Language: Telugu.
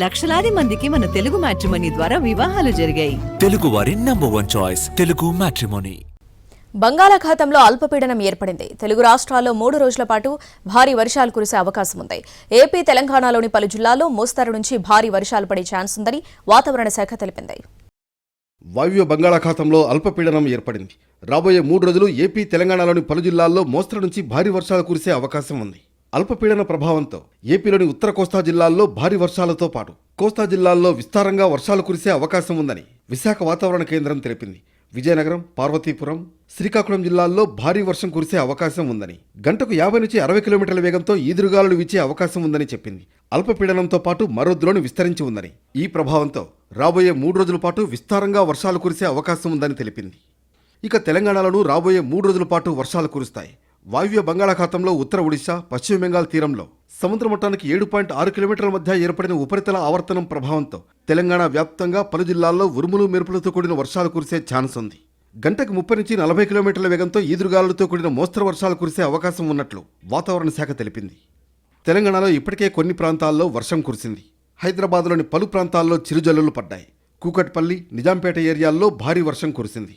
లక్షలాది మందికి మన తెలుగు మ్యాట్రిమోనీ ద్వారా వివాహాలు జరిగాయి. తెలుగు వారి నంబర్ 1 చాయిస్ తెలుగు మ్యాట్రిమోనీ. బంగాళాఖాతంలో అల్పపీడనం ఏర్పడింది. తెలుగు రాష్ట్రాల్లో 3 రోజుల పాటు భారీ వర్షాలు కురిసే అవకాశం ఉంది. ఏపీ, తెలంగాణలోని పలు జిల్లాల్లో మోస్తరు నుంచి భారీ వర్షాలు పడే ఛాన్స్ ఉందని వాతావరణ శాఖ తెలిపింది. వాయువ్య బంగాళాఖాతంలో అల్పపీడనం ఏర్పడింది. రాబోయే 3 రోజులు ఏపీ, తెలంగాణలోని పలు జిల్లాల్లో మోస్తరు నుంచి భారీ వర్షాలు కురిసే అవకాశం ఉంది. అల్పపీడన ప్రభావంతో ఏపీలోని ఉత్తర కోస్తా జిల్లాల్లో భారీ వర్షాలతో పాటు కోస్తా జిల్లాల్లో విస్తారంగా వర్షాలు కురిసే అవకాశం ఉందని విశాఖ వాతావరణ కేంద్రం తెలిపింది. విజయనగరం, పార్వతీపురం, శ్రీకాకుళం జిల్లాల్లో భారీ వర్షం కురిసే అవకాశం ఉందని, గంటకు 50 నుంచి 60 కిలోమీటర్ల వేగంతో ఈదురుగాలులు వీచే అవకాశం ఉందని చెప్పింది. అల్పపీడనంతో పాటు మరో ద్రోణి విస్తరించి ఉందని, ఈ ప్రభావంతో రాబోయే 3 రోజుల పాటు విస్తారంగా వర్షాలు కురిసే అవకాశం ఉందని తెలిపింది. ఇక తెలంగాణలోనూ రాబోయే 3 రోజుల పాటు వర్షాలు కురుస్తాయి. వాయువ్య బంగాళాఖాతంలో ఉత్తర ఒడిశా, పశ్చిమ బెంగాల్ తీరంలో సముద్ర మట్టానికి 7.6 కిలోమీటర్ల మధ్య ఏర్పడిన ఉపరితల ఆవర్తనం ప్రభావంతో తెలంగాణ వ్యాప్తంగా పలు జిల్లాల్లో ఉరుములు మెరుపులతో కూడిన వర్షాలు కురిసే ఛాన్స్ ఉంది. గంటకు 30 నుంచి 40 కిలోమీటర్ల వేగంతో ఈదురుగాలులతో కూడిన మోస్తరు వర్షాలు కురిసే అవకాశం ఉన్నట్లు వాతావరణ శాఖ తెలిపింది. తెలంగాణలో ఇప్పటికే కొన్ని ప్రాంతాల్లో వర్షం కురిసింది. హైదరాబాద్లోని పలు ప్రాంతాల్లో చిరుజల్లులు పడ్డాయి. కూకట్పల్లి, నిజాంపేట ఏరియాల్లో భారీ వర్షం కురిసింది.